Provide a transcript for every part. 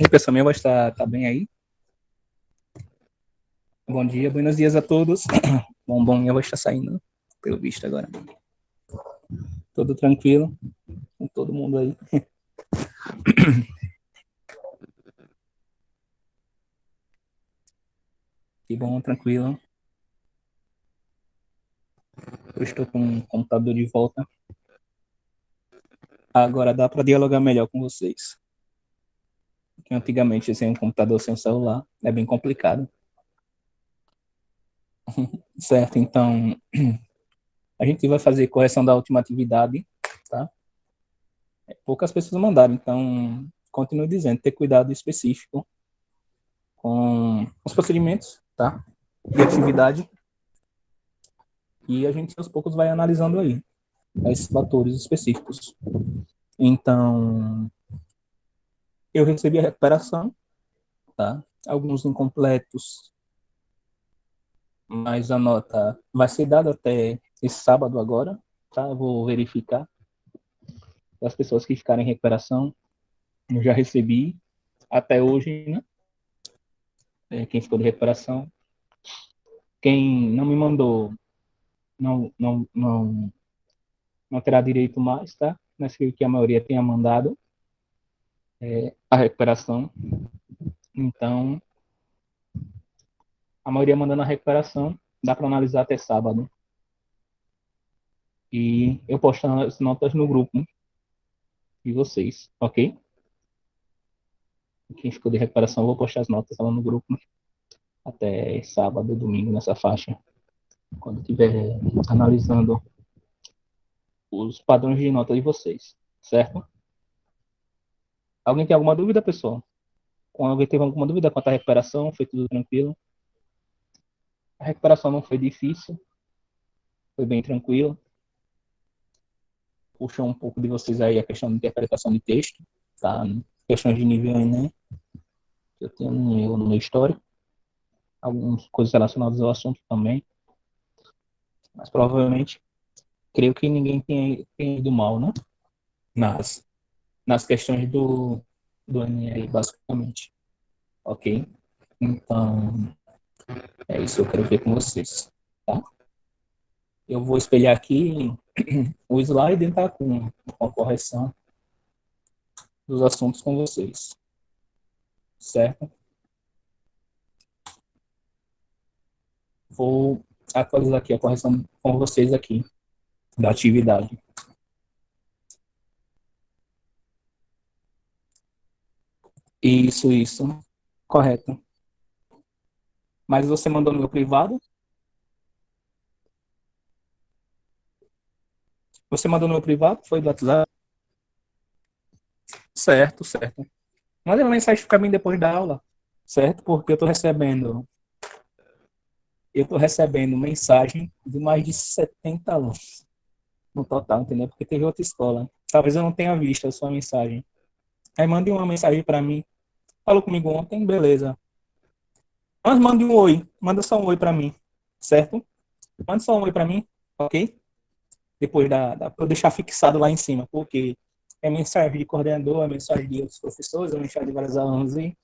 E pessoal, minha voz tá bem aí? Bom dia, buenos dias a todos. Bom, minha voz está saindo, pelo visto agora. Tudo tranquilo com todo mundo aí. Que bom, tranquilo. Eu estou com o computador de volta. Agora dá para dialogar melhor com vocês. Porque antigamente, sem um computador, sem um celular, é bem complicado. Certo, então, a gente vai fazer correção da última atividade, tá? Poucas pessoas mandaram, então, continuo dizendo, ter cuidado específico com os procedimentos, tá? De atividade. E a gente aos poucos vai analisando aí esses fatores específicos. Então, eu recebi a recuperação, tá? Alguns incompletos, mas a nota vai ser dada até esse sábado agora, tá? Eu vou verificar as pessoas que ficarem em recuperação. Eu já recebi até hoje, né? Quem ficou de recuperação. Quem não me mandou, não terá direito mais, tá? Mas que a maioria tenha mandado a recuperação. Então, a maioria mandando a recuperação, dá para analisar até sábado. E eu posto as notas no grupo de vocês, ok? Quem ficou de recuperação, eu vou postar as notas lá no grupo até sábado, domingo, nessa faixa, quando estiver analisando os padrões de nota de vocês, certo? Alguém tem alguma dúvida, pessoal? Alguém teve alguma dúvida quanto à recuperação? Foi tudo tranquilo? A recuperação não foi difícil, foi bem tranquilo. Puxou um pouco de vocês aí a questão de interpretação de texto, tá? Questões de nível Enem, que eu tenho no meu histórico, algumas coisas relacionadas ao assunto também, mas provavelmente, creio que ninguém tem ido mal, né? Nas, nas questões do Enem aí, basicamente, ok? Então, é isso que eu quero ver com vocês, tá? Eu vou espelhar aqui o slide e tá com a correção dos assuntos com vocês, certo? Vou atualizar aqui a correção com vocês aqui, da atividade. Isso, correto. Mas você mandou no meu privado? Você mandou no meu privado? Foi do WhatsApp? Certo. Manda uma mensagem para mim depois da aula, certo? Porque eu tô recebendo mensagem de mais de 70 alunos no total, entendeu? Porque teve outra escola. Talvez eu não tenha visto a sua mensagem. Aí mande uma mensagem para mim. Falou comigo ontem, beleza. Mas mande um oi. Manda só um oi para mim, certo? Manda só um oi para mim, ok? Depois para eu deixar fixado lá em cima, porque é mensagem de coordenador, é mensagem de outros professores, é mensagem de vários alunos e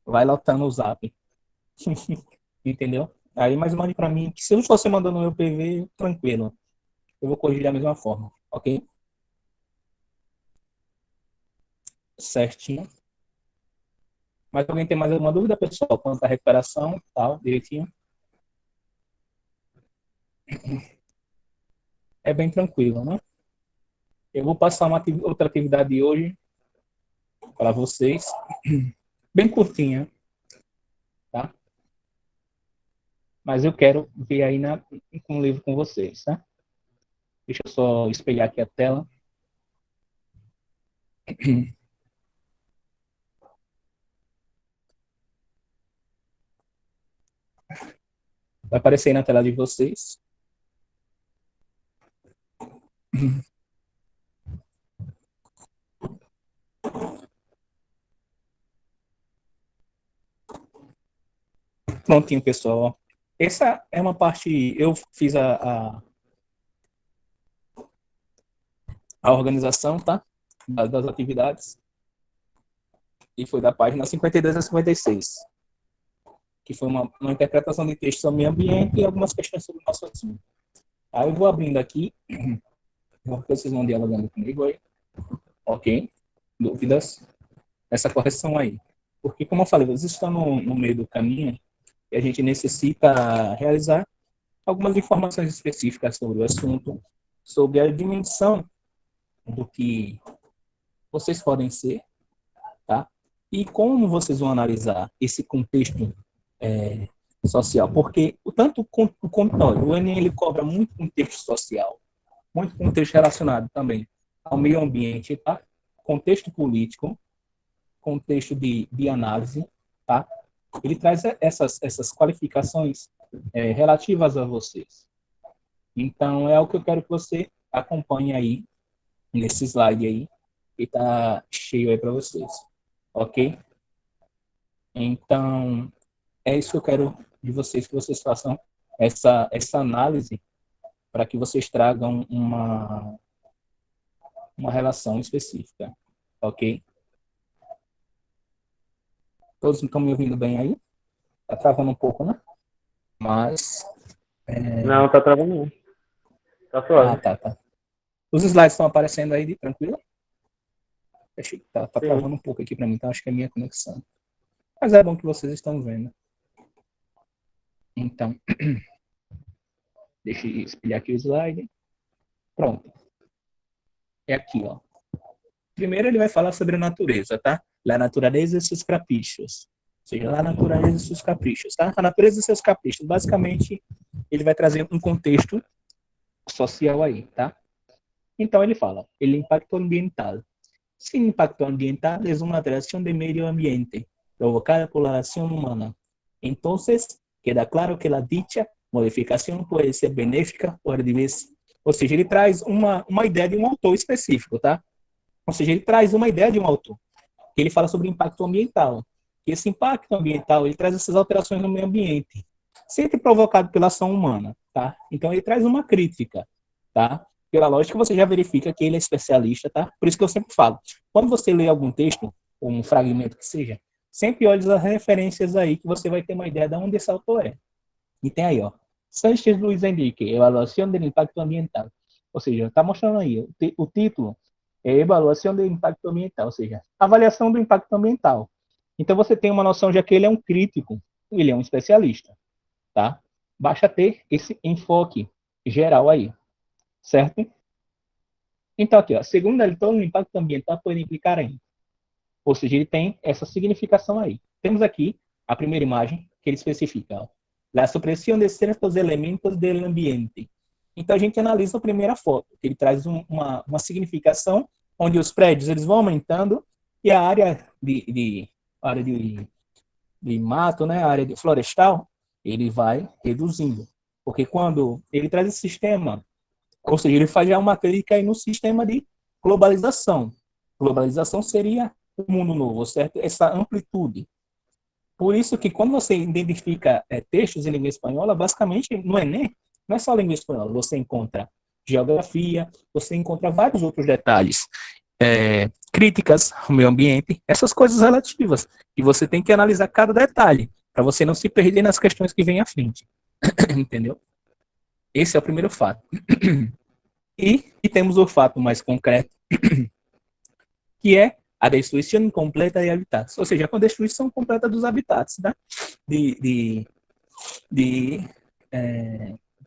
vai lotando o zap. Entendeu? Aí, mas mande para mim, que se não fosse mandando no meu PV, tranquilo. Eu vou corrigir da mesma forma, ok? Certinho. Mas alguém tem mais alguma dúvida, pessoal? Quanto à recuperação, tal, direitinho? É bem tranquilo, né? Eu vou passar outra atividade hoje para vocês, bem curtinha, tá? Mas eu quero ver aí com o livro com vocês, tá? Deixa eu só espelhar aqui a tela. Vai aparecer aí na tela de vocês. Prontinho, pessoal. Essa é uma parte. Eu fiz a organização, tá? Das atividades. e foi da página 52 a 56, que foi uma interpretação de texto sobre o meio ambiente e algumas questões sobre o nosso assunto. Aí eu vou abrindo aqui, vocês vão dialogando comigo aí, ok? Dúvidas? Essa correção aí. Porque, como eu falei, vocês estão no meio do caminho e a gente necessita realizar algumas informações específicas sobre o assunto, sobre a dimensão do que vocês podem ser, tá? E como vocês vão analisar esse contexto social, porque tanto o Enem ele cobra muito contexto social, muito contexto relacionado também ao meio ambiente, tá? Contexto político, contexto de análise, tá? Ele traz essas qualificações relativas a vocês. Então, é o que eu quero que você acompanhe aí, nesse slide aí, que está cheio aí para vocês, ok? Então, é isso que eu quero de vocês, que vocês façam essa análise para que vocês tragam uma relação específica, ok? Todos estão me ouvindo bem aí? Tá travando um pouco, né? Mas... Não, tá travando não. Tá suave. Tá. Os slides estão aparecendo aí, tranquilo? Tá travando um pouco aqui para mim, então acho que é a minha conexão. Mas é bom que vocês estão vendo. Então, deixa eu espelhar aqui o slide. Pronto. É aqui, ó. Primeiro ele vai falar sobre a natureza, tá? La natureza e seus caprichos. Ou seja, la natureza e seus caprichos, tá? A natureza e seus caprichos. Basicamente, ele vai trazer um contexto social aí, tá? Então ele fala, el impacto ambiental. Sin impacto ambiental es una alteración del medio ambiente provocada por la acción humana. Entonces, queda claro que la dicha modificação pode ser benéfica ou adversa. Ou seja, ele traz uma ideia de um autor específico, tá? Ou seja, ele traz uma ideia de um autor, que ele fala sobre impacto ambiental. E esse impacto ambiental, ele traz essas alterações no meio ambiente, sempre provocado pela ação humana, tá? Então, ele traz uma crítica, tá? Pela lógica, você já verifica que ele é especialista, tá? Por isso que eu sempre falo, quando você lê algum texto, ou um fragmento que seja, sempre olhe as referências aí, que você vai ter uma ideia de onde esse autor é. E tem aí, ó, Sánchez Luiz Henrique, Evaluação do Impacto Ambiental. Ou seja, está mostrando aí, o título é Evaluação do Impacto Ambiental, ou seja, avaliação do impacto ambiental. Então você tem uma noção de que ele é um crítico, ele é um especialista, tá? Basta ter esse enfoque geral aí, certo? Então aqui, ó, segundo ele, todo o impacto ambiental pode implicar em, ou seja, ele tem essa significação aí. Temos aqui a primeira imagem que ele especifica, ó, la supressão de certos elementos do ambiente. Então a gente analisa a primeira foto, que ele traz uma significação onde os prédios eles vão aumentando e a área de mato, né, a área de florestal, ele vai reduzindo. Porque quando ele traz esse sistema, ou seja, ele faz já uma crítica aí no sistema de globalização. Globalização seria o mundo novo, certo? Essa amplitude. Por isso que quando você identifica textos em língua espanhola, basicamente no Enem, não é só língua espanhola, você encontra geografia, você encontra vários outros detalhes, críticas ao meio ambiente, essas coisas relativas, e você tem que analisar cada detalhe, para você não se perder nas questões que vêm à frente. Entendeu? Esse é o primeiro fato. E temos o fato mais concreto, que é a destruição incompleta de habitats, ou seja, a destruição completa dos habitats, né?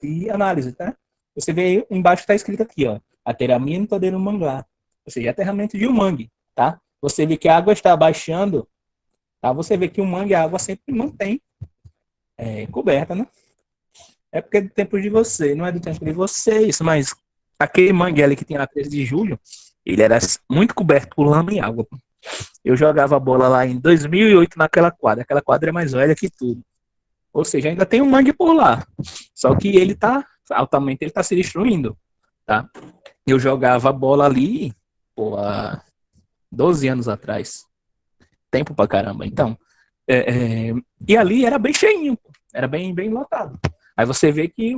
de análise, tá? Você vê aí, embaixo está escrito aqui, ó, aterramento de um manglar, ou seja, aterramento de um mangue, tá? Você vê que a água está baixando, tá? Você vê que o mangue, a água sempre mantém coberta, né? É porque é do tempo de você, não é do tempo de vocês, mas aquele mangue ali que tinha na 13 de julho, ele era muito coberto por lama e água. Eu jogava bola lá em 2008 naquela quadra. Aquela quadra é mais velha que tudo. Ou seja, ainda tem um mangue por lá. Só que ele tá, altamente, ele tá se destruindo, tá? Eu jogava bola ali, pô, há 12 anos atrás. Tempo pra caramba. Então, e ali era bem cheinho, era bem lotado. Aí você vê que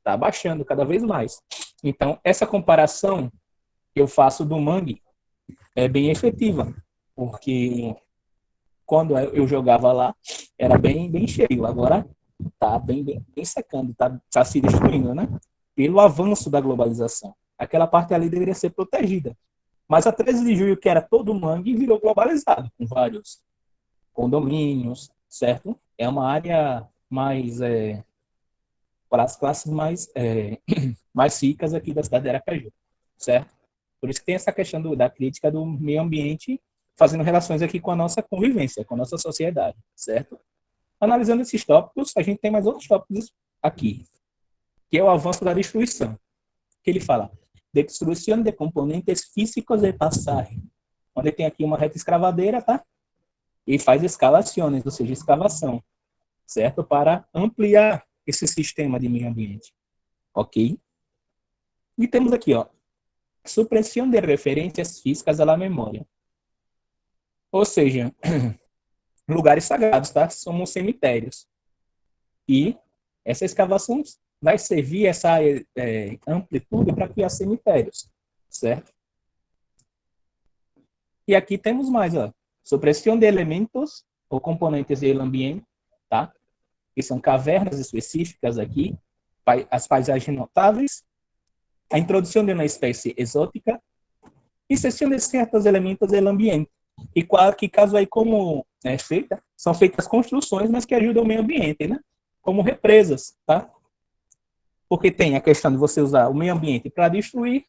tá baixando cada vez mais. Então, essa comparação que eu faço do mangue é bem efetiva, porque quando eu jogava lá, era bem cheio. Agora tá bem secando, tá se destruindo, né? Pelo avanço da globalização. Aquela parte ali deveria ser protegida. Mas a 13 de julho, que era todo mangue, virou globalizado, com vários condomínios, certo? É uma área mais para as classes mais ricas aqui da cidade de Aracaju, certo? Por isso que tem essa questão da crítica do meio ambiente, fazendo relações aqui com a nossa convivência, com a nossa sociedade, certo? Analisando esses tópicos, a gente tem mais outros tópicos aqui, que é o avanço da destruição, que ele fala, destruição de componentes físicos de passagem, onde tem aqui uma reta escavadeira, tá? E faz escalações, ou seja, escavação, certo? Para ampliar esse sistema de meio ambiente, ok? E temos aqui, ó, supressão de referências físicas à memória. Ou seja, lugares sagrados, tá? Somos cemitérios. E essa escavação vai servir essa amplitude para criar cemitérios, certo? E aqui temos mais, ó, supressão de elementos ou componentes do ambiente, tá? Que são cavernas específicas aqui, as paisagens notáveis, a introdução de uma espécie exótica e cessão de certos elementos do ambiente. E que caso aí como é feita, são feitas construções, mas que ajudam o meio ambiente, né? Como represas, tá? Porque tem a questão de você usar o meio ambiente para destruir,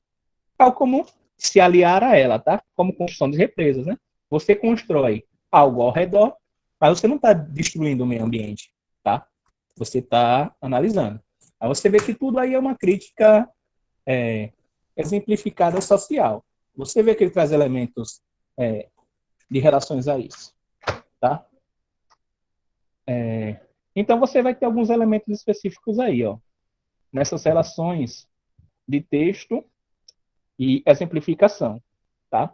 tal como se aliar a ela, tá? Como construção de represas, né? Você constrói algo ao redor, mas você não está destruindo o meio ambiente, tá? Você está analisando. Aí você vê que tudo aí é uma crítica exemplificada social. Você vê que ele traz elementos de relações a isso, tá? Então você vai ter alguns elementos específicos aí, ó, nessas relações de texto e exemplificação, tá?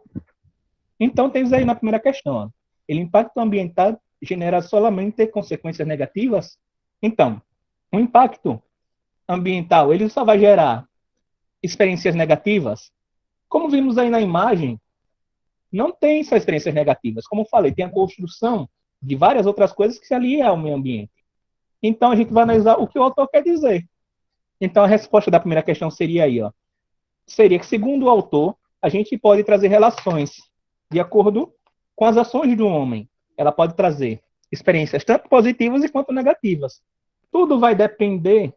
Então temos aí na primeira questão, ó, o impacto ambiental genera solamente consequências negativas? Então, o impacto ambiental, ele só vai gerar experiências negativas? Como vimos aí na imagem, não tem só experiências negativas. Como eu falei, tem a construção de várias outras coisas que se aliam ao meio ambiente. Então, a gente vai analisar o que o autor quer dizer. Então, a resposta da primeira questão seria aí, ó. Seria que, segundo o autor, a gente pode trazer relações de acordo com as ações do homem. Ela pode trazer experiências tanto positivas quanto negativas. Tudo vai depender,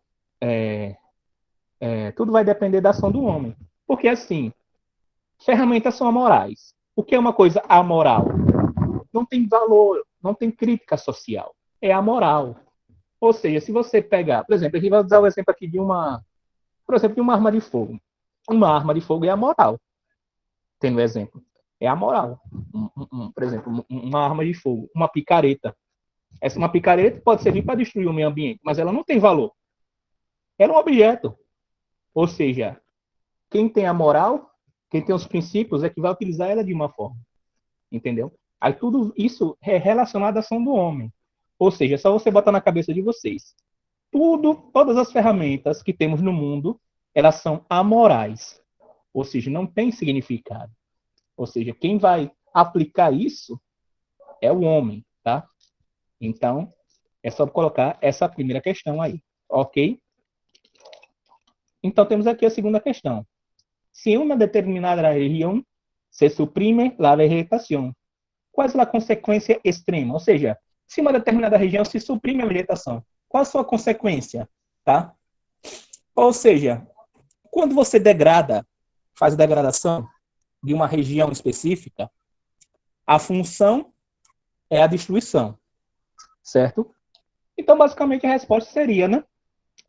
tudo vai depender da ação do homem. Porque, assim, ferramentas são amorais. O que é uma coisa amoral? Não tem valor, não tem crítica social. É amoral. Ou seja, se você pegar, por exemplo, a gente vai usar o exemplo aqui de uma arma de fogo. Uma arma de fogo é amoral. Tendo exemplo. É amoral. Por exemplo, uma arma de fogo, uma picareta. Uma picareta pode servir para destruir o meio ambiente, mas ela não tem valor. Ela é um objeto. Ou seja, quem tem a moral, quem tem os princípios, é que vai utilizar ela de uma forma. Entendeu? Aí tudo isso é relacionado à ação do homem. Ou seja, é só você botar na cabeça de vocês. Todas as ferramentas que temos no mundo, elas são amorais. Ou seja, não tem significado. Ou seja, quem vai aplicar isso é o homem, tá? Então, é só colocar essa primeira questão aí, ok? Então, temos aqui a segunda questão. Se em uma determinada região se suprime a vegetação, qual é a consequência extrema? Ou seja, se uma determinada região se suprime a vegetação, qual a sua consequência? Tá? Ou seja, quando você faz a degradação de uma região específica, a função é a destruição, certo? Então, basicamente, a resposta seria, né?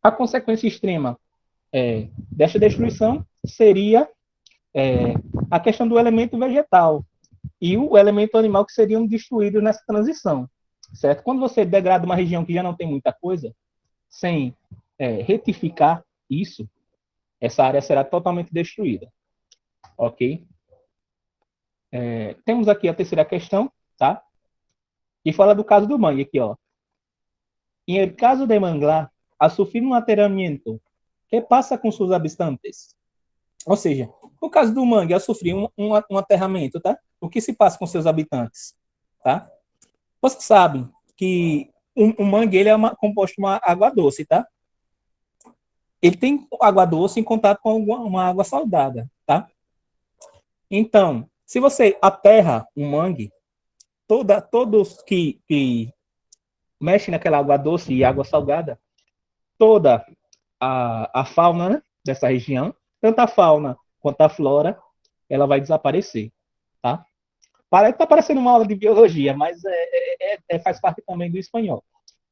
A consequência extrema desta destruição seria a questão do elemento vegetal e o elemento animal que seriam destruídos nessa transição, certo? Quando você degrada uma região que já não tem muita coisa, sem retificar isso, essa área será totalmente destruída, ok? Temos aqui a terceira questão, tá? Que fala do caso do mangue aqui, ó. Em el caso de manglar, a sufrir um aterramento, que passa com seus habitantes? Ou seja, no caso do mangue, a sofrer um aterramento, tá? O que se passa com seus habitantes, tá? Vocês sabem que o mangue ele é composto de uma água doce, tá? Ele tem água doce em contato com uma água salgada, tá? Então, se você aterra um mangue, todos que mexem naquela água doce e água salgada, toda a fauna, né, dessa região, tanto a fauna quanto a flora, ela vai desaparecer, tá? Parece que tá parecendo uma aula de biologia, mas faz parte também do espanhol,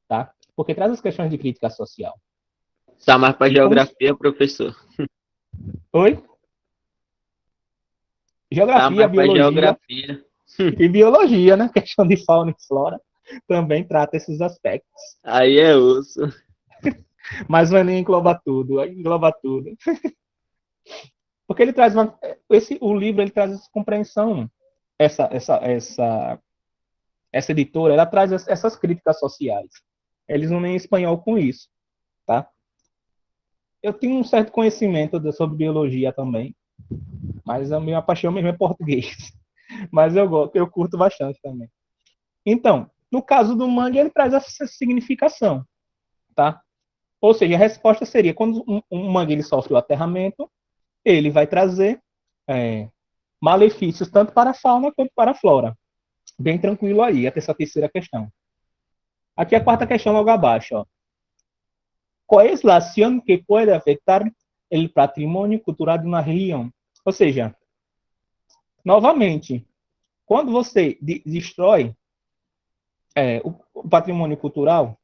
tá? Porque traz as questões de crítica social. Tá mais pra E como... geografia, professor. Oi? Tá Geografia, mais pra biologia geografia. e biologia, né? Questão de fauna e flora também trata esses aspectos. Aí é osso. Mas o Enem engloba tudo, engloba tudo. Porque ele traz o livro ele traz essa compreensão, essa editora, ela traz essas críticas sociais. Eles não nem espanhol com isso, tá? Eu tenho um certo conhecimento sobre biologia também, mas a minha paixão mesmo é português. Mas eu curto bastante também. Então, no caso do mangue, ele traz essa significação, tá? Ou seja, a resposta seria, quando um mangue ele sofre o aterramento, ele vai trazer malefícios tanto para a fauna quanto para a flora. Bem tranquilo aí, até essa terceira questão. Aqui a quarta questão logo abaixo. Ó. Qual é a ação que pode afetar o patrimônio cultural de uma região? Ou seja, novamente, quando você destrói o patrimônio cultural,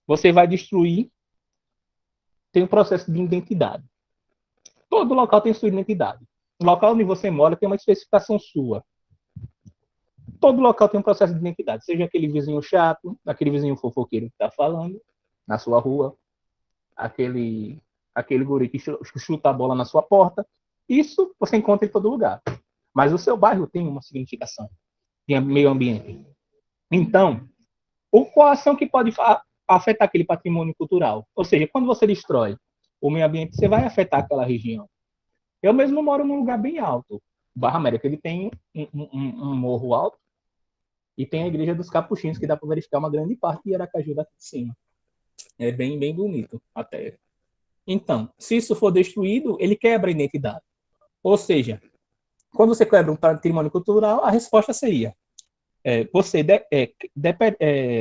você vai destruir, tem um processo de identidade. Todo local tem sua identidade. O local onde você mora tem uma especificação sua. Todo local tem um processo de identidade, seja aquele vizinho chato, aquele vizinho fofoqueiro que está falando na sua rua, aquele guri que chuta a bola na sua porta. Isso você encontra em todo lugar. Mas o seu bairro tem uma significação de meio ambiente. Então, qual a ação que pode afetar aquele patrimônio cultural? Ou seja, quando você destrói o meio ambiente, você vai afetar aquela região. Eu mesmo moro num lugar bem alto. O Barra América ele tem um morro alto e tem a Igreja dos Capuchinhos, que dá para verificar uma grande parte de Aracaju daqui de cima. É bem, bem bonito até. Então, se isso for destruído, ele quebra a identidade. Ou seja, quando você quebra um patrimônio cultural, a resposta seria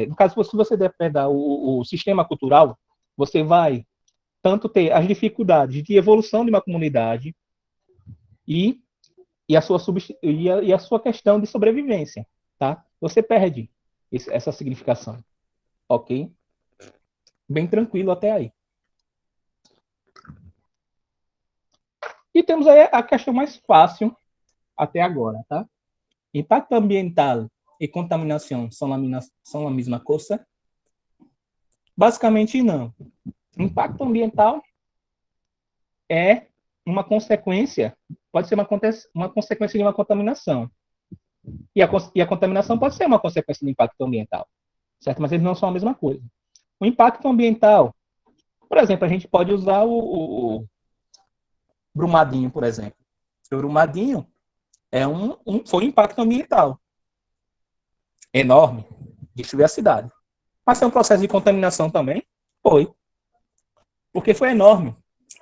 no caso, se você depredar o sistema cultural, você vai tanto ter as dificuldades de evolução de uma comunidade e a sua questão de sobrevivência, tá? Você perde essa significação, ok? Bem tranquilo até aí. E temos aí a questão mais fácil até agora, tá? Impacto ambiental e contaminação são a mesma coisa? Basicamente, não. Impacto ambiental é uma consequência, pode ser uma consequência de uma contaminação. E a contaminação pode ser uma consequência do impacto ambiental, certo? Mas eles não são a mesma coisa. O impacto ambiental, por exemplo, a gente pode usar o Brumadinho, por exemplo. O Brumadinho foi um impacto ambiental enorme, destruiu a cidade. Mas foi um processo de contaminação também? Foi, porque foi enorme.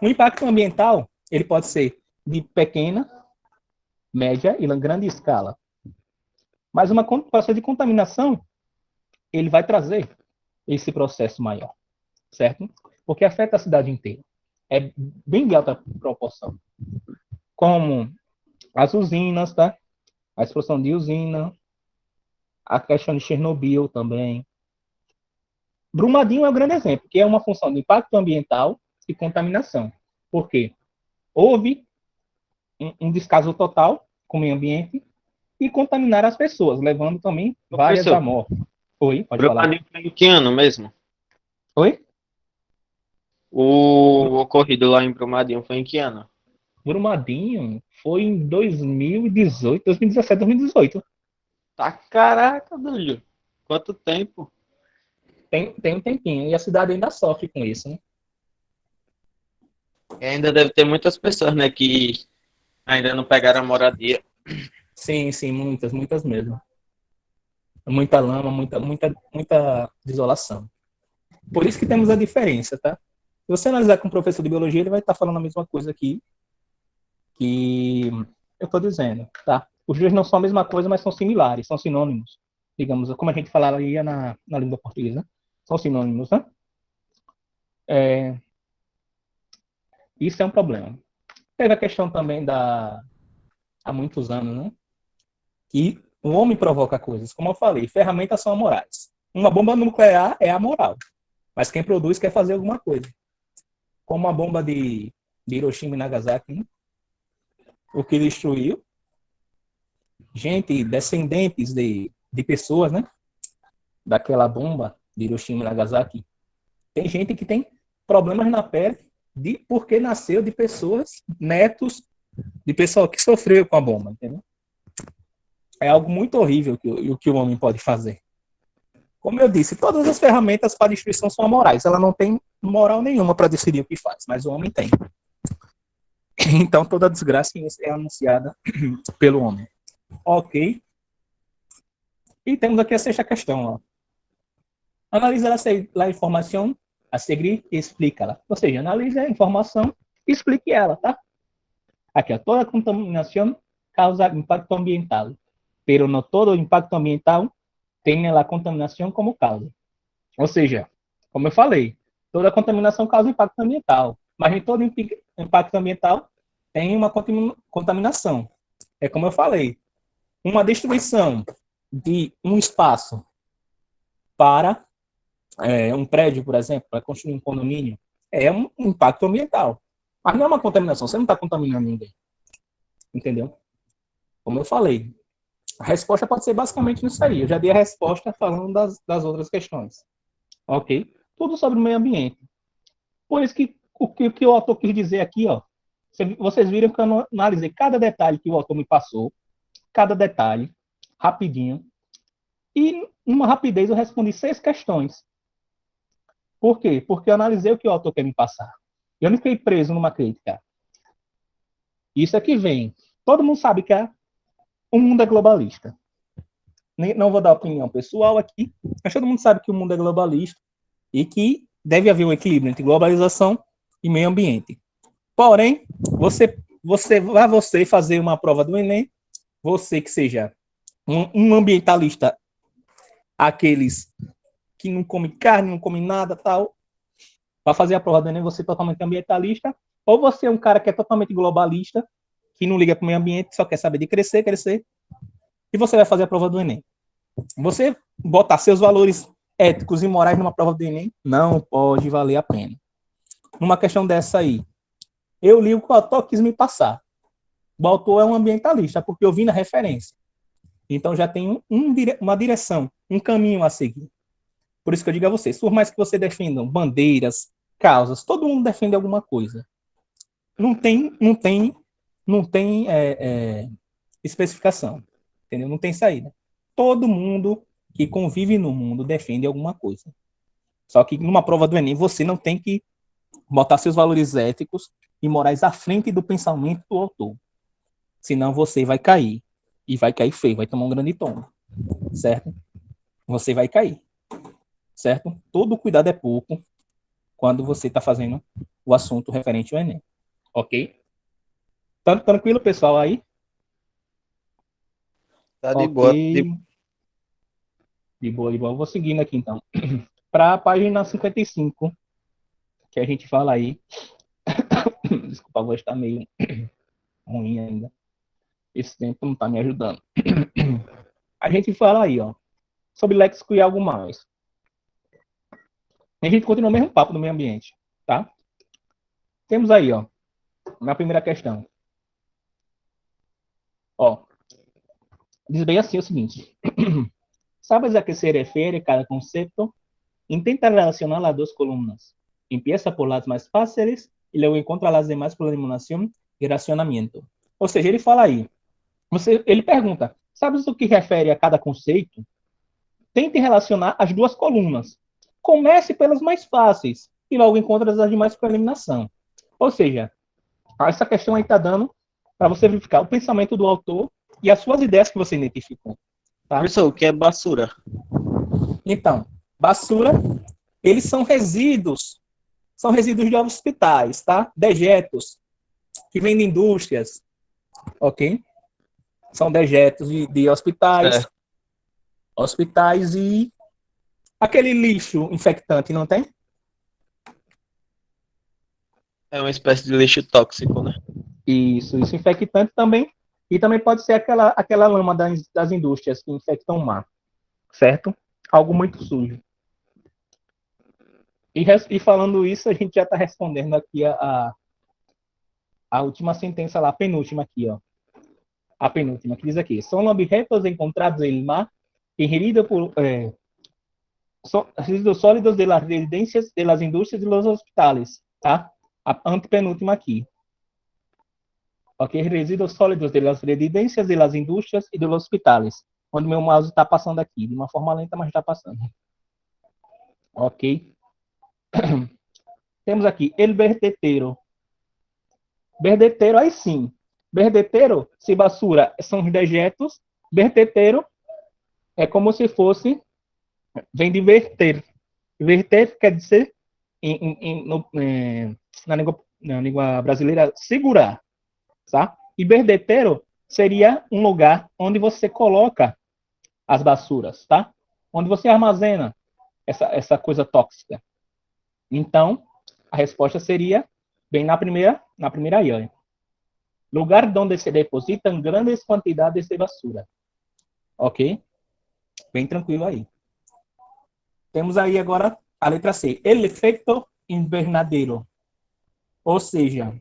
O impacto ambiental, ele pode ser de pequena, média e grande escala. Mas uma processo de contaminação, ele vai trazer esse processo maior, certo? Porque afeta a cidade inteira. É bem de alta proporção. Como as usinas, tá? A explosão de usina, a questão de Chernobyl também. Brumadinho é um grande exemplo, que é uma função de impacto ambiental e contaminação. Por quê? Houve um descaso total com o meio ambiente e contaminar as pessoas, levando também várias Professor, a morte. Oi, pode falar. Brumadinho foi em que ano mesmo? Oi? O ocorrido lá em Brumadinho foi em que ano? Brumadinho foi em 2018, 2017, 2018. Tá caraca, doido. Quanto tempo? Tem um tempinho. E a cidade ainda sofre com isso, né? E ainda deve ter muitas pessoas, né, que ainda não pegaram a moradia. Sim, sim, muitas, muitas mesmo. muita lama, muita desolação. Por isso que temos a diferença, tá? Se você analisar com o professor de biologia, ele vai estar falando a mesma coisa aqui que eu estou dizendo, tá? Os dois não são a mesma coisa, mas são similares, são sinônimos. Digamos, como a gente falaria na língua portuguesa. São sinônimos, né? Isso é um problema. Teve a questão também há muitos anos, né? Que o homem provoca coisas. Como eu falei, ferramentas são amorais. Uma bomba nuclear é amoral, mas quem produz quer fazer alguma coisa. Como a bomba de Hiroshima e Nagasaki, né? O que destruiu gente, descendentes de pessoas, né? Daquela bomba de Hiroshima e Nagasaki. Tem gente que tem problemas na pele porque nasceu de pessoas, netos de pessoal que sofreu com a bomba, entendeu? É algo muito horrível que o homem pode fazer. Como eu disse, todas as ferramentas para destruição são amorais. Ela não tem moral nenhuma para decidir o que faz, mas o homem tem. Então toda desgraça é anunciada pelo homem. Ok. E temos aqui a sexta questão. Ó. Analisa a informação a seguir e explica-la. Ou seja, analise a informação e explique ela, tá? Aqui, ó, toda contaminação causa impacto ambiental, pero no todo impacto ambiental tem a contaminação como causa. Ou seja, como eu falei, toda contaminação causa impacto ambiental, mas nem todo impacto ambiental tem uma contaminação. É como eu falei, uma destruição de um espaço para um prédio, por exemplo, para construir um condomínio, é um impacto ambiental. Mas não é uma contaminação, você não está contaminando ninguém. Entendeu? Como eu falei, a resposta pode ser basicamente nisso aí. Eu já dei a resposta falando das outras questões. Ok? Tudo sobre o meio ambiente. Por isso que o que o autor quis dizer aqui, ó, vocês viram que eu analisei cada detalhe que o autor me passou, cada detalhe, rapidinho, e numa rapidez eu respondi 6 questões. Por quê? Porque eu analisei o que o autor quer me passar. Eu não fiquei preso numa crítica. Isso é que vem. Todo mundo sabe que o mundo é globalista. Não vou dar opinião pessoal aqui, mas todo mundo sabe que o mundo é globalista e que deve haver um equilíbrio entre globalização e meio ambiente. Porém, você fazer uma prova do Enem, você que seja um ambientalista, aqueles que não come carne, não come nada, tal, para fazer a prova do Enem, você é totalmente ambientalista, ou você é um cara que é totalmente globalista, que não liga para o meio ambiente, só quer saber de crescer, e você vai fazer a prova do Enem. Você botar seus valores éticos e morais numa prova do Enem não pode valer a pena. Numa questão dessa aí, eu li o que o autor quis me passar. O autor é um ambientalista, porque eu vi na referência. Então já tem uma direção, um caminho a seguir. Por isso que eu digo a vocês, por mais que você defendam bandeiras, causas, todo mundo defende alguma coisa. Não tem especificação, entendeu? Não tem saída. Todo mundo que convive no mundo defende alguma coisa. Só que numa prova do Enem, você não tem que botar seus valores éticos e morais à frente do pensamento do autor. Senão você vai cair. E vai cair feio, vai tomar um grande tombo. Certo? Você vai cair. Certo? Todo cuidado é pouco quando você está fazendo o assunto referente ao Enem. Ok? Tá tranquilo, pessoal, aí? Tá de Ok. boa. De boa, de boa. Eu vou seguindo aqui, então. Para a página 55, que a gente fala aí. Desculpa, a voz está meio ruim ainda. Esse tempo não está me ajudando. A gente fala aí, ó, sobre léxico e algo mais. A gente continua o mesmo papo do meio ambiente, tá? Temos aí, ó, na primeira questão. Ó, diz bem assim o seguinte. ¿Sabes a qué se refiere cada concepto? Intenta relacionar las dos columnas. Empieza por las más fáciles y luego encontra las demás por eliminación y racionamiento. Ou seja, ele fala aí, ele pergunta, sabes o que refere a cada conceito? Tente relacionar as duas colunas. Comece pelas mais fáceis e logo encontre as demais por eliminação. Ou seja, essa questão aí está dando para você verificar o pensamento do autor e as suas ideias que você identificou. Tá? Professor, o que é basura? Então, basura, eles são resíduos de hospitais, tá? Dejetos que vêm de indústrias, ok? São dejetos de hospitais, Certo. e aquele lixo infectante, não tem? É uma espécie de lixo tóxico, né? Isso infectante também. E também pode ser aquela lama das indústrias que infectam o mar, certo? Algo muito sujo. E falando isso, a gente já está respondendo aqui a última sentença lá, a penúltima aqui, ó. A penúltima, que diz aqui: são objetos encontrados em mar ingeridos por son resíduos sólidos de las residencias, de las industrias e los hospitales, tá? A antepenúltima aqui. Ok? Resíduos sólidos de las residencias, de las industrias e dos hospitales. Onde meu mouse está passando aqui, de uma forma lenta, mas está passando. Ok? Temos aqui el vertedero. Vertedero, aí sim. Vertedero, se basura são os dejetos. Vertedero é como se fosse, vem de verter. Verter quer dizer, na língua brasileira, segurar, tá? E vertedero seria um lugar onde você coloca as basuras, tá? Onde você armazena essa coisa tóxica. Então, a resposta seria bem na primeira aí, lugar onde se depositam grandes quantidades de basura. Ok? Bem tranquilo aí. Temos aí agora a letra C. El efecto invernadero. Ou seja,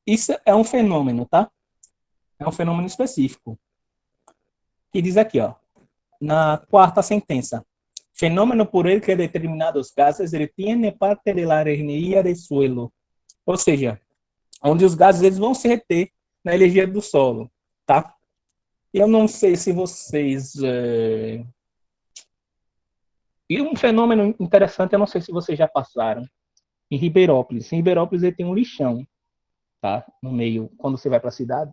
isso é um fenômeno, tá? É um fenômeno específico. Que diz aqui, ó, na quarta sentença. Fenômeno por el que determinados gases retienen parte de la energia do suelo. Ou seja, onde os gases eles vão se reter na energia do solo, tá? Eu não sei se vocês... E um fenômeno interessante, eu não sei se vocês já passaram, em Ribeirópolis. Em Ribeirópolis ele tem um lixão, tá? No meio, quando você vai para a cidade,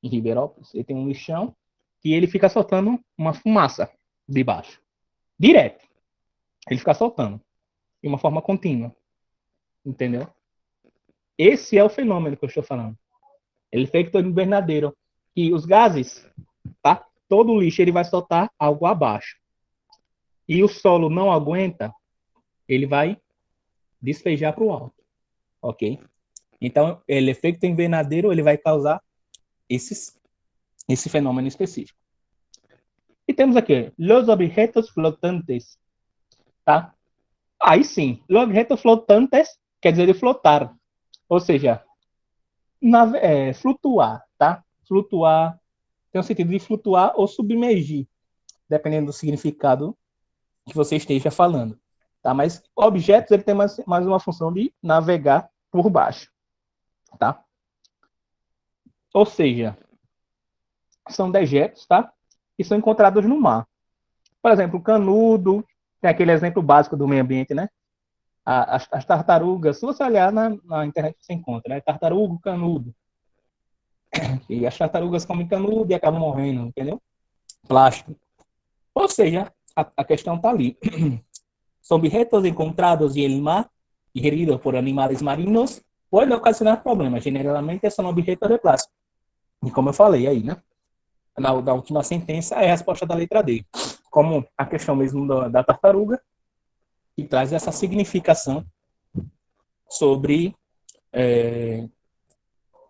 em Ribeirópolis, ele tem um lixão que ele fica soltando uma fumaça de baixo. Direto. Ele fica soltando. De uma forma contínua. Entendeu? Esse é o fenômeno que eu estou falando. Ele efeito invernadeiro. Que os gases, tá? Todo o lixo ele vai soltar algo abaixo. E o solo não aguenta, ele vai despejar para o alto. Ok? Então, o efeito invernadeiro ele vai causar esse fenômeno específico. E temos aqui, los objetos flotantes, tá? Aí sim, los objetos flotantes quer dizer de flotar, ou seja, flutuar, tá? Flutuar tem o sentido de flutuar ou submergir, dependendo do significado que você esteja falando, tá? Mas objetos ele tem mais uma função de navegar por baixo, tá? Ou seja, são dejetos, tá? Que são encontrados no mar. Por exemplo, canudo, tem aquele exemplo básico do meio ambiente, né? As tartarugas, se você olhar na internet você encontra, né? Tartaruga, canudo. E as tartarugas comem canudo e acabam morrendo, entendeu? Plástico. Ou seja, a questão está ali. São objetos encontrados em el mar, ingeridos por animais marinos, podem ocasionar problemas. Generalmente são objetos de plástico. E como eu falei aí, né? Na última sentença é a resposta da letra D. Como a questão mesmo da tartaruga, que traz essa significação sobre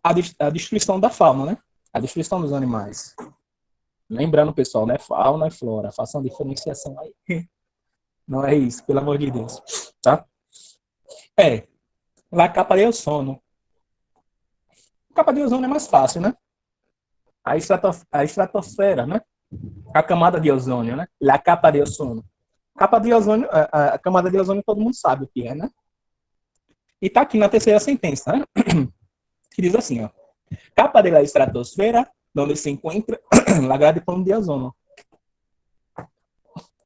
a destruição da fauna, né? A destruição dos animais. Lembrando, pessoal, né? Fauna e flora. Façam diferenciação aí. Não é isso, pelo amor de Deus. Tá? La capa de ozono. A capa de ozono é mais fácil, né? A estratosfera, né? A camada de ozônio, né? La capa de ozono. Capa de ozônio, a camada de ozônio todo mundo sabe o que é, né? E tá aqui na terceira sentença, né? Que diz assim, ó. Capa de la estratosfera, onde se encontra la grande plano de ozono.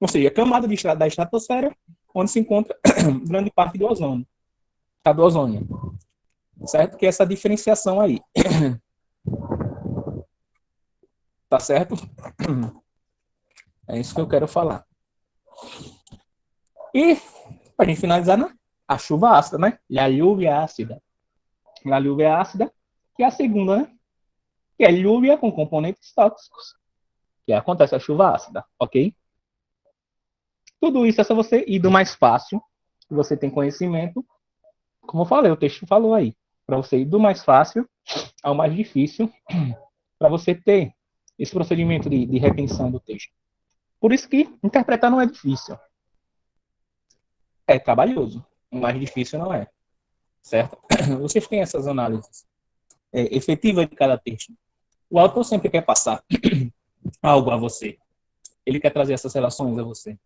Ou seja, a camada da estratosfera, onde se encontra grande parte do ozônio. Tá, do ozônio. Certo? Que é essa diferenciação aí. Tá certo? É isso que eu quero falar. E, para a gente finalizar, né? A chuva ácida, né? La lluvia ácida. La lluvia ácida, que é a segunda, né? Que é lluvia com componentes tóxicos. Que acontece a chuva ácida, ok? Tudo isso é só você ir do mais fácil, que você tem conhecimento. Como eu falei, o texto falou aí. Para você ir do mais fácil ao mais difícil, para você ter esse procedimento de retenção do texto. Por isso que interpretar não é difícil. É trabalhoso. O mais difícil não é. Certo? Vocês têm essas análises efetivas de cada texto. O autor sempre quer passar algo a você. Ele quer trazer essas relações a você.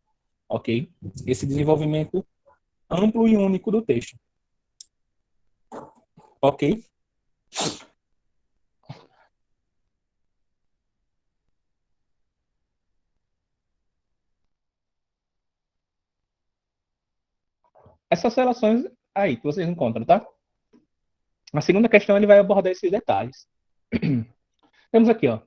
Ok? Esse desenvolvimento amplo e único do texto. Ok? Essas relações aí que vocês encontram, tá? A segunda questão ele vai abordar esses detalhes. Temos aqui, ó.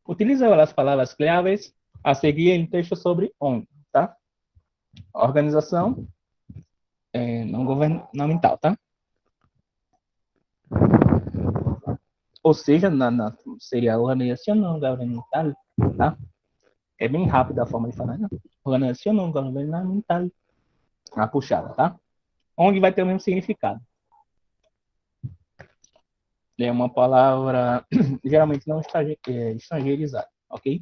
Utiliza as palavras claves a seguir em texto sobre ONG, tá? Organização não governamental, tá? Ou seja, seria organização não governamental, tá? É bem rápida a forma de falar, né? Organização não governamental. A puxada, tá? ONG vai ter o mesmo significado. É uma palavra geralmente não estrangeirizada, ok?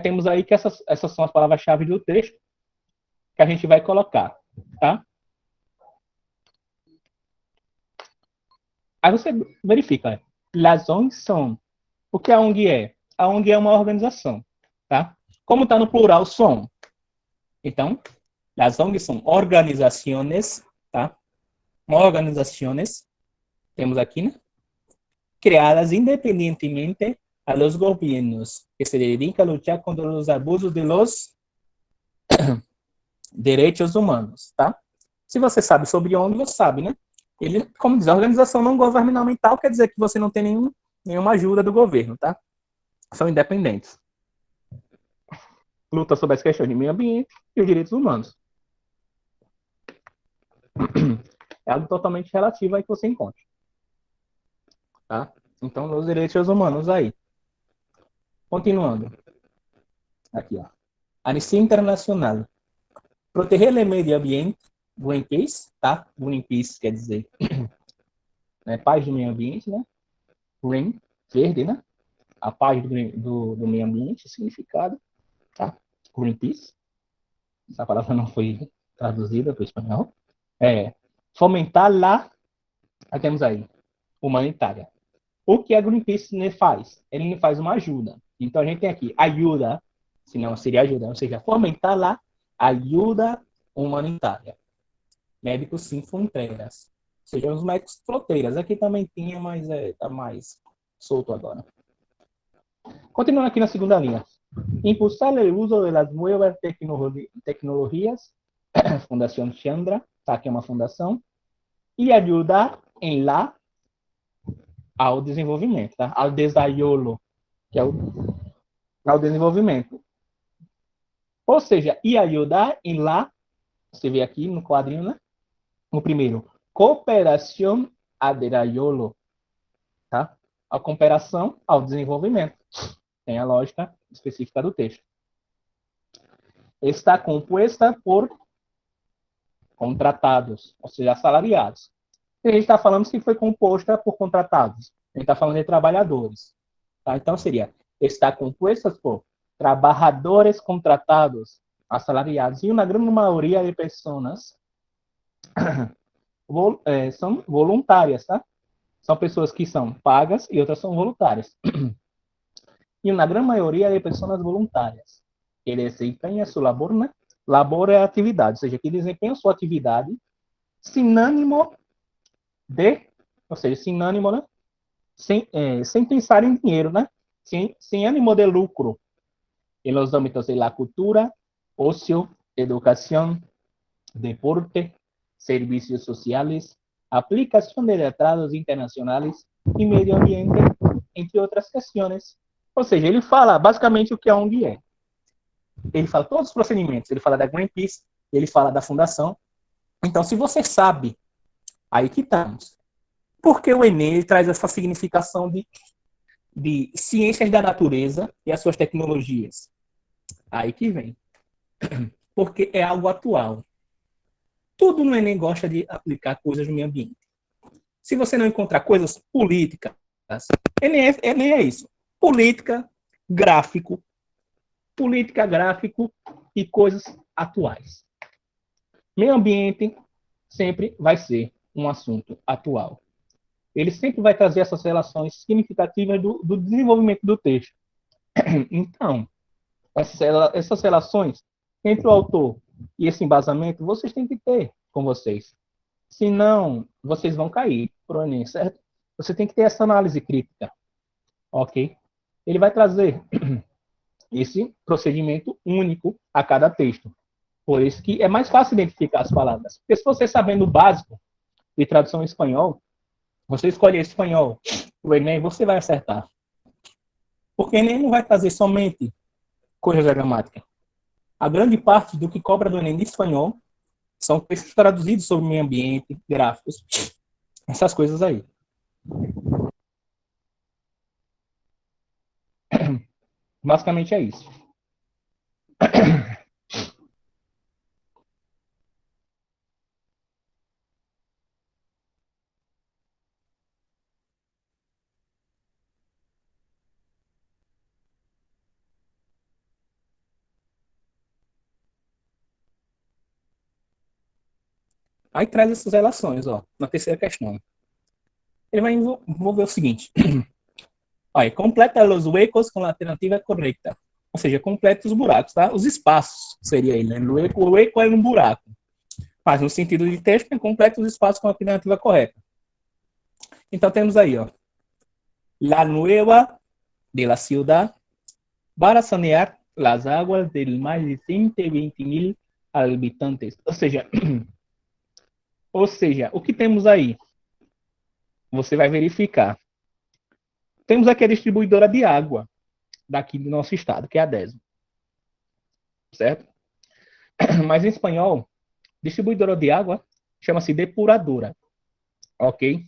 Temos aí que essas são as palavras-chave do texto que a gente vai colocar, tá? Aí você verifica, las ONGs são. O que a ONG é? A ONG é uma organização, tá? Como está no plural, são. Então, las ONGs são organizações, tá? Organizações, temos aqui, né? Criadas independentemente a los gobiernos, que se dedican a luchar contra los abusos de los direitos humanos, tá? Se você sabe sobre ONG, você sabe, né? Ele, como diz, a organização não governamental quer dizer que você não tem nenhuma ajuda do governo, tá? São independentes. Luta sobre as questões de meio ambiente e os direitos humanos. É algo totalmente relativo aí que você encontra. Tá? Então, os direitos humanos aí. Continuando. Aqui, ó. Anistia Internacional. Proteger o meio ambiente. Greenpeace, tá? Greenpeace quer dizer paz do meio ambiente, né? Green, verde, né? A paz do meio ambiente, significado, tá? Greenpeace. Essa palavra não foi traduzida para o espanhol. Fomentar lá, temos aí, humanitária. O que a Greenpeace faz? Ele faz uma ajuda. Então a gente tem aqui ajuda, se não seria ajuda, ou seja, fomentar lá ajuda humanitária. Médicos Sem Fronteiras. Ou seja, os médicos fronteiras. Aqui também tinha, mas está mais solto agora. Continuando aqui na segunda linha. Impulsar o uso das novas tecnologias, Fundação Chandra, tá aqui é uma fundação, e ajudar em lá ao desenvolvimento, tá? Ao desarrollo, que é ao desenvolvimento. Ou seja, e ajudar em lá, você vê aqui no quadrinho, né? No primeiro, cooperação a desarrollo, tá? A cooperação ao desenvolvimento. Tem a lógica específica do texto. Está composta por contratados, ou seja, assalariados. E a gente está falando que foi composta por contratados. A gente está falando de trabalhadores. Tá? Então, seria, está composta por trabalhadores contratados, assalariados, e uma grande maioria de pessoas são voluntárias, tá? São pessoas que são pagas e outras são voluntárias. E uma grande maioria de pessoas voluntárias. Que desempenha sua labor, né? Labor é atividade, ou seja, que desempenha sua atividade sinônimo de, ou seja, sinônimo, né? Sem pensar em dinheiro, né? Sem ânimo de lucro. Em los ámbitos de la cultura, ocio, educación, deporte, servicios sociales, aplicación de tratados internacionales y medio ambiente, entre outras questões. Ou seja, ele fala basicamente o que a ONG é. Ele fala todos os procedimentos, ele fala da Greenpeace, ele fala da fundação. Então, se você sabe, aí que estamos. Porque o Enem ele traz essa significação de ciências da natureza e as suas tecnologias. Aí que vem. Porque é algo atual. Tudo no Enem gosta de aplicar coisas no meio ambiente. Se você não encontrar coisas políticas, Enem é isso. Política, gráfico e coisas atuais. Meio ambiente sempre vai ser um assunto atual. Ele sempre vai trazer essas relações significativas do desenvolvimento do texto. Então, essas relações entre o autor e esse embasamento, vocês têm que ter com vocês. Senão, vocês vão cair para o Enem, certo? Você tem que ter essa análise crítica, ok? Ele vai trazer esse procedimento único a cada texto. Por isso que é mais fácil identificar as palavras. Porque se você sabendo o básico de tradução em espanhol, você escolhe espanhol, o Enem, você vai acertar. Porque o Enem não vai trazer somente coisas da gramática. A grande parte do que cobra do Enem de espanhol são textos traduzidos sobre o meio ambiente, gráficos, essas coisas aí. Basicamente é isso. Aí traz essas relações, ó, na terceira questão. Ele vai envolver o seguinte. Olha, completa os huecos com a alternativa correta. Ou seja, completa os buracos, tá? Os espaços seria ele, né? O hueco é um buraco. Mas no sentido de texto, completa os espaços com a alternativa correta. Então temos aí, ó. La nueva de la ciudad para sanear las aguas del mais de 120.000 habitantes. Ou seja, o que temos aí? Você vai verificar. Temos aqui a distribuidora de água daqui do nosso estado, que é a DESO. Certo? Mas em espanhol, distribuidora de água chama-se depuradora. Ok?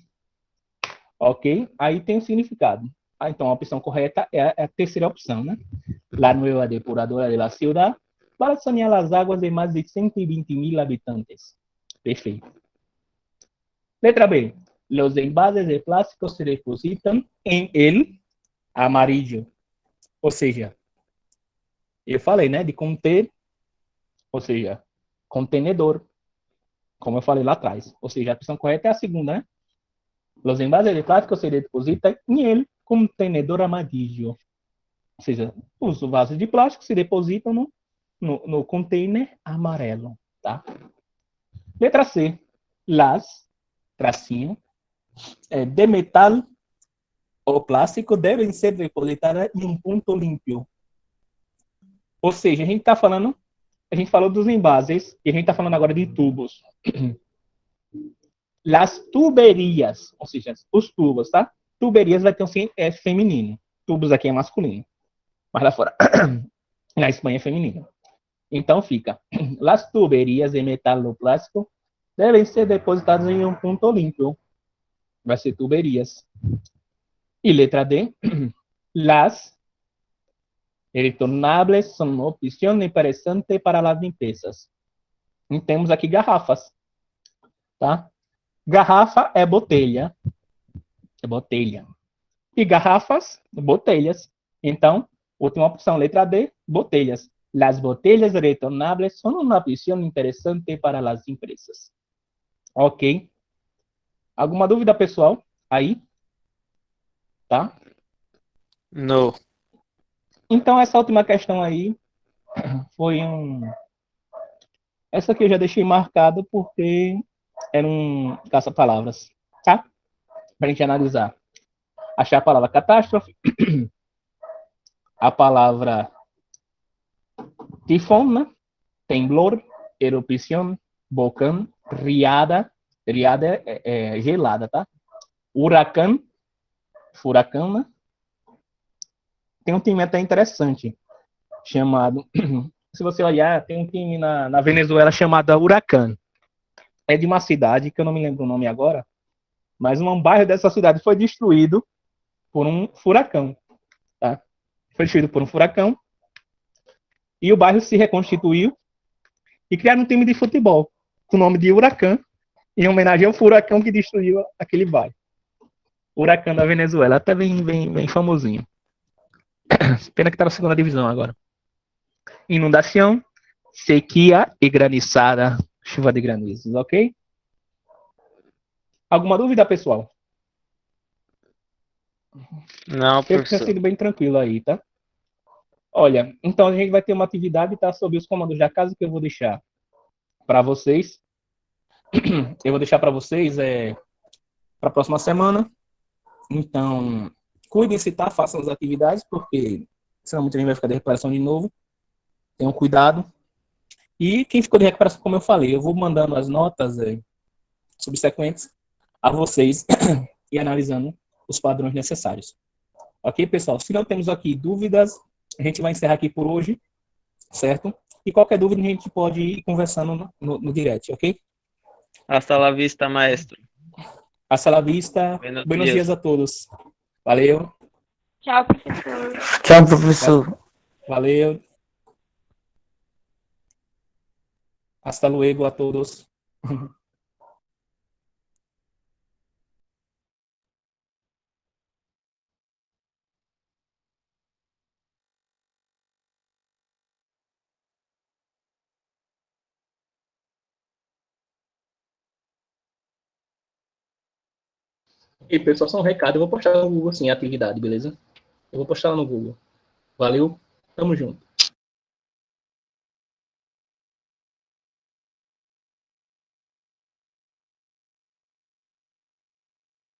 Ok? Aí tem o significado. Então, a opção correta é a terceira opção, né? La nueva depuradora de la ciudad para sanear as águas de mais de 120.000 habitantes. Perfeito. Letra B. Los envases de plástico se depositan en el amarillo. Ou seja, eu falei, né? De conter, ou seja, contenedor, como eu falei lá atrás. Ou seja, a opção correta é a segunda, né? Los envases de plástico se depositan en el contenedor amarillo. Ou seja, os vasos de plástico se depositam no container amarelo, tá? Letra C. Las, tracinho, de metal ou plástico devem ser depositadas em um ponto limpo. Ou seja, a gente falou dos envases e a gente está falando agora de tubos. Las tuberias, ou seja, os tubos, tá? Tuberias vai ter um feminino. Tubos aqui é masculino. Mas lá fora, na Espanha é feminino. Então fica, las tuberias de metal ou plástico devem ser depositadas em um ponto limpo. Vai ser tuberias. E letra D, las retornables são uma opção interessante para as limpezas. E temos aqui garrafas, tá? Garrafa é botelha. É botelha. E garrafas, botelhas. Então, última opção, letra D, botelhas. Las botellas retornables son una opción interesante para las empresas. Ok? Alguma dúvida, pessoal? Aí? Tá? No. Então, essa última questão aí foi essa aqui eu já deixei marcado porque era um caça-palavras, tá? Pra gente analisar. Achar a palavra catástrofe, a palavra tifão, né? Temblor, erupção, vulcão, riada. Riada é gelada, tá? Huracão, furacão, né? tem um time até interessante, chamado... Se você olhar, tem um time na Venezuela chamado Huracan. É de uma cidade, que eu não me lembro o nome agora, mas um bairro dessa cidade foi destruído por um furacão. Tá? Foi destruído por um furacão, e o bairro se reconstituiu e criaram um time de futebol com o nome de Huracan, em homenagem ao furacão que destruiu aquele bairro. Huracan da Venezuela, até bem famosinho. Pena que tá na segunda divisão agora. Inundação, sequia e graniçada, chuva de granizos, ok? Alguma dúvida, pessoal? Não, Creio que tenha professor. sido bem tranquilo aí, tá? Olha, então a gente vai ter uma atividade, tá? Sobre os comandos da casa que eu vou deixar para vocês. Eu vou deixar para vocês para a próxima semana. Então, cuidem-se, tá? Façam as atividades, porque senão muita gente vai ficar de recuperação de novo. Tenham cuidado. E quem ficou de recuperação, como eu falei, eu vou mandando as notas subsequentes a vocês e analisando os padrões necessários. Ok, pessoal? Se não temos aqui dúvidas, a gente vai encerrar aqui por hoje, certo? E qualquer dúvida a gente pode ir conversando no direct, ok? Hasta la vista, maestro. Hasta la vista. Buenos Buenos dias. dias a todos. Valeu. Tchau, professor. Tchau, professor. Valeu. Hasta luego a todos. E pessoal, só um recado. Eu vou postar no Google, sim, a atividade, beleza? Eu vou postar lá no Google. Valeu. Tamo junto.